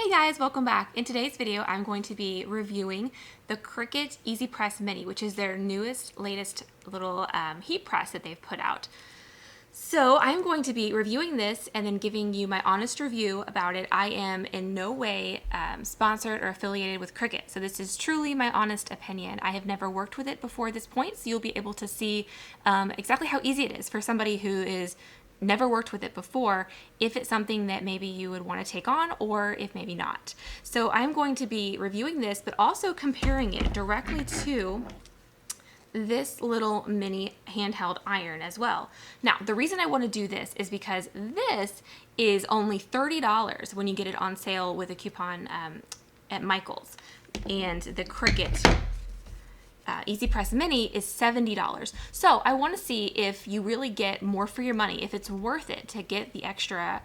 Hey guys, welcome back. In today's video, I'm going to be reviewing the Cricut Easy Press Mini, which is their latest little heat press that they've put out. So I'm going to be reviewing this and then giving you my honest review about it. I am in no way sponsored or affiliated with Cricut, so this is truly my honest opinion. I have never worked with it before this point, so you'll be able to see exactly how easy it is for somebody who is never worked with it before, if it's something that maybe you would want to take on or if maybe not. So I'm going to be reviewing this, but also comparing it directly to this little mini handheld iron as well. Now, the reason I want to do this is because this is only $30 when you get it on sale with a coupon at Michael's, and the Cricut Easy Press Mini is $70. So I want to see if you really get more for your money, if it's worth it to get the extra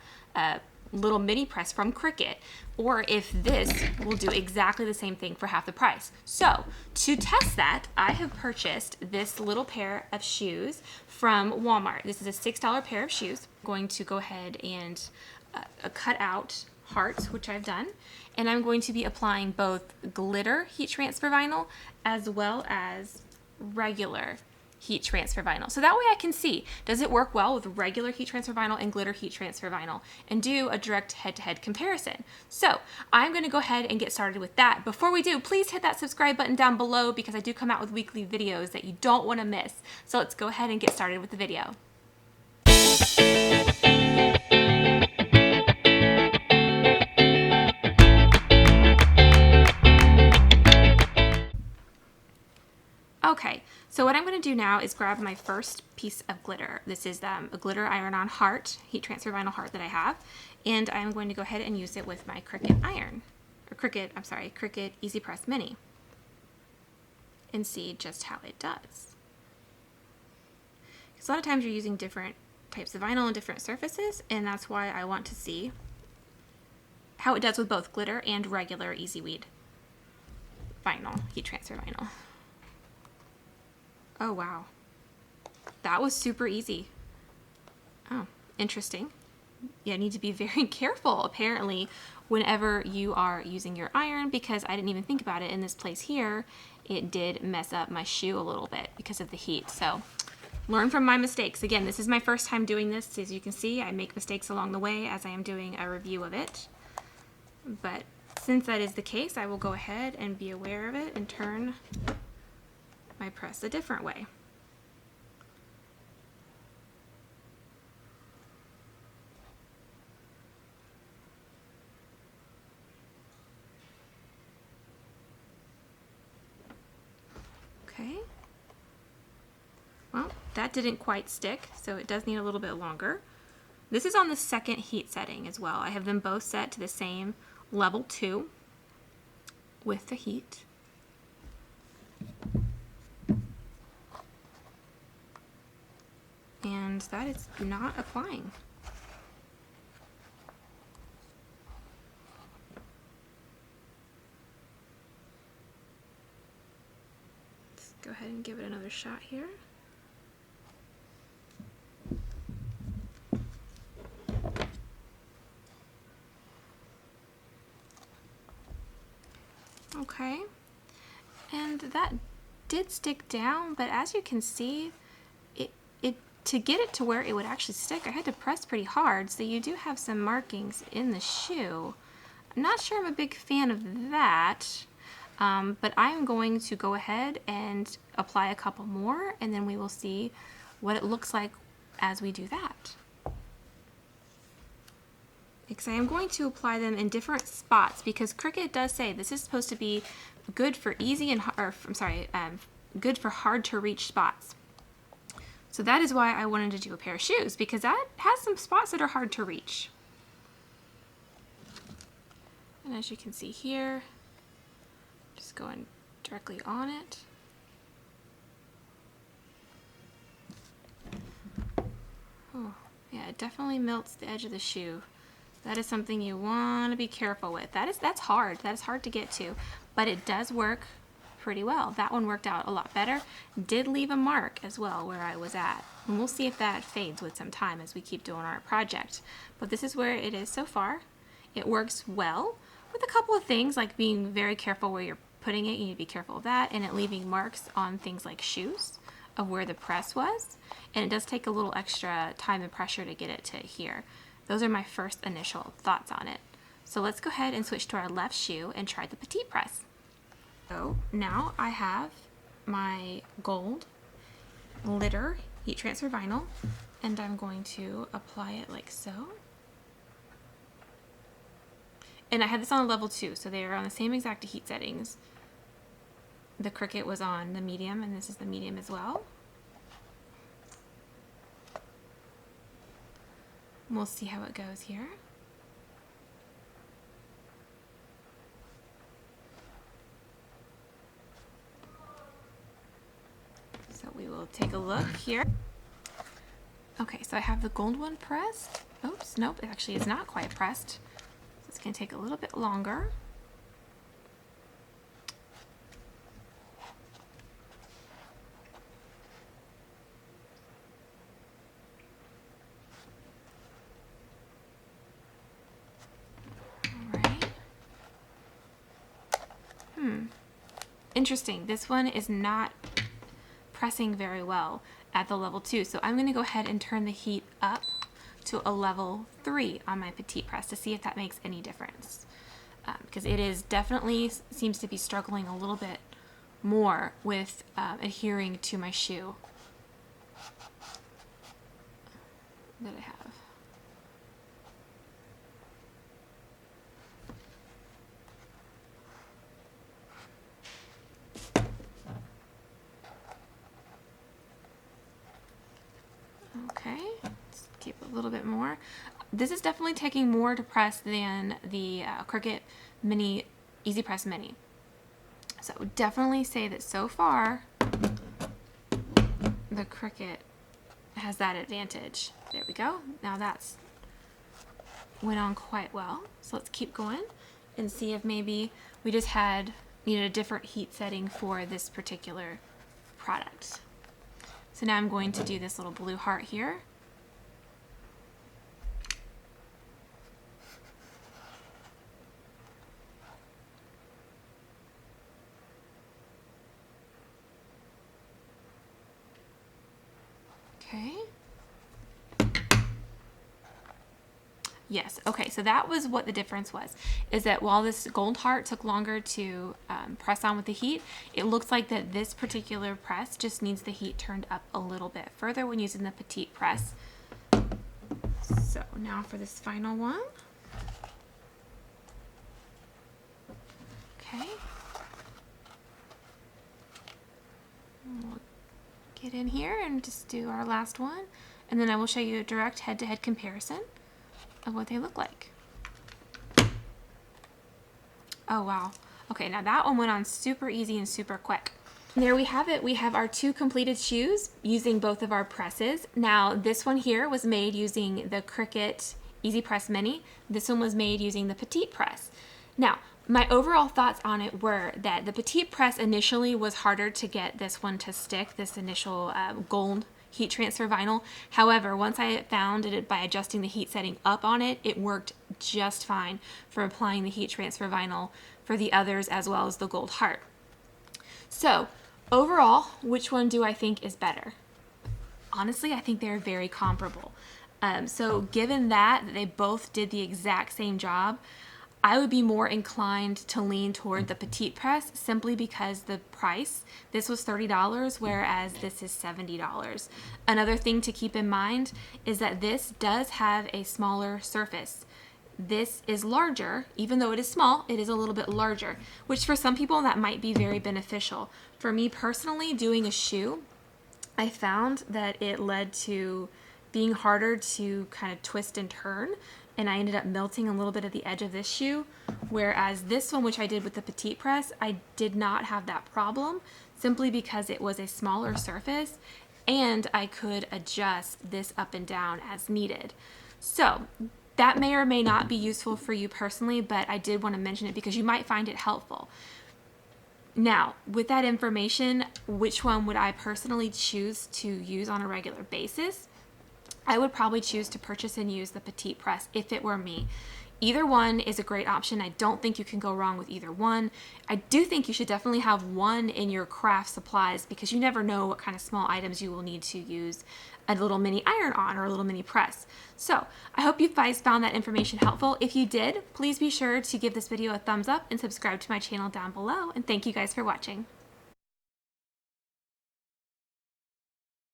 little mini press from Cricut, or if this will do exactly the same thing for half the price. So to test that, I have purchased this little pair of shoes from Walmart. This is a $6 pair of shoes. I'm going to go ahead and cut out hearts, which I've done, and I'm going to be applying both glitter heat transfer vinyl as well as regular heat transfer vinyl. So that way I can see, does it work well with regular heat transfer vinyl and glitter heat transfer vinyl, and do a direct head-to-head comparison. So I'm going to go ahead and get started with that. Before we do, please hit that subscribe button down below because I do come out with weekly videos that you don't want to miss. So let's go ahead and get started with the video. Okay, so what I'm going to do now is grab my first piece of glitter. This is a glitter iron-on heart, heat transfer vinyl heart that I have, and I'm going to go ahead and use it with my Cricut Easy Press Mini, and see just how it does. Because a lot of times you're using different types of vinyl and different surfaces, and that's why I want to see how it does with both glitter and regular Easy Weed vinyl, heat transfer vinyl. Oh wow, that was super easy. Oh, interesting. Yeah, I need to be very careful apparently whenever you are using your iron, because I didn't even think about it in this place here. It did mess up my shoe a little bit because of the heat. So learn from my mistakes. Again, this is my first time doing this. As you can see, I make mistakes along the way as I am doing a review of it. But since that is the case, I will go ahead and be aware of it and turn my press a different way. Okay. Well, that didn't quite stick, so it does need a little bit longer. This is on the second heat setting as well. I have them both set to the same level 2 with the heat. And that is not applying. Let's go ahead and give it another shot here. Okay, and that did stick down, but as you can see, to get it to where it would actually stick, I had to press pretty hard, so you do have some markings in the shoe. I'm not sure I'm a big fan of that, but I'm going to go ahead and apply a couple more, and then we will see what it looks like as we do that. Because I am going to apply them in different spots, because Cricut does say this is supposed to be good for easy and, good for hard to reach spots. So that is why I wanted to do a pair of shoes, because that has some spots that are hard to reach. And as you can see here, just going directly on it. Oh, yeah, it definitely melts the edge of the shoe. That is something you want to be careful with. That's hard. That is hard to get to, but it does work pretty well. That one worked out a lot better. Did leave a mark as well where I was at. And we'll see if that fades with some time as we keep doing our project. But this is where it is so far. It works well with a couple of things like being very careful where you're putting it. You need to be careful of that, and it leaving marks on things like shoes of where the press was. And it does take a little extra time and pressure to get it to here. Those are my first initial thoughts on it. So let's go ahead and switch to our left shoe and try the Petite Press. So now I have my gold glitter heat transfer vinyl, and I'm going to apply it like so. And I had this on a level 2, so they are on the same exact heat settings. The Cricut was on the medium, and this is the medium as well. We'll see how it goes here. So we will take a look here. Okay, so I have the gold one pressed. Oops, nope, it actually is not quite pressed. So it's going to take a little bit longer. Interesting. This one is not pressing very well at the level 2. So I'm going to go ahead and turn the heat up to a level 3 on my Petite Press to see if that makes any difference. Because it is definitely seems to be struggling a little bit more with adhering to my shoe that I have. Okay, let's keep a little bit more. This is definitely taking more to press than the Cricut Mini Easy Press Mini. So I would definitely say that so far the Cricut has that advantage. There we go. Now that's went on quite well. So let's keep going and see if maybe we just needed a different heat setting for this particular product. So now I'm going to do this little blue heart here. Okay. Yes, okay, so that was what the difference was, is that while this gold heart took longer to press on with the heat, it looks like that this particular press just needs the heat turned up a little bit further when using the Petite Press. So now for this final one. Okay. We'll get in here and just do our last one, and then I will show you a direct head-to-head comparison of what they look like. Oh wow. Okay, now that one went on super easy and super quick. And there we have it. We have our 2 completed shoes using both of our presses. Now this one here was made using the Cricut Easy Press Mini. This one was made using the Petite Press. Now, my overall thoughts on it were that the Petite Press initially was harder to get this one to stick, this initial gold heat transfer vinyl. However, once I found it by adjusting the heat setting up on it, it worked just fine for applying the heat transfer vinyl for the others as well as the gold heart. So overall, which one do I think is better? Honestly, I think they're very comparable. So given that they both did the exact same job, I would be more inclined to lean toward the Petite Press simply because the price, this was $30, whereas this is $70. Another thing to keep in mind is that this does have a smaller surface. This is larger, even though it is small, it is a little bit larger, which for some people that might be very beneficial. For me personally, doing a shoe, I found that it led to being harder to kind of twist and turn, and I ended up melting a little bit of the edge of this shoe, whereas this one, which I did with the Petite Press, I did not have that problem simply because it was a smaller surface and I could adjust this up and down as needed. So that may or may not be useful for you personally, but I did want to mention it because you might find it helpful. Now, with that information, which one would I personally choose to use on a regular basis? I would probably choose to purchase and use the Petite Press if it were me. Either one is a great option. I don't think you can go wrong with either one. I do think you should definitely have one in your craft supplies because you never know what kind of small items you will need to use a little mini iron on or a little mini press. So I hope you guys found that information helpful. If you did, please be sure to give this video a thumbs up and subscribe to my channel down below. And thank you guys for watching.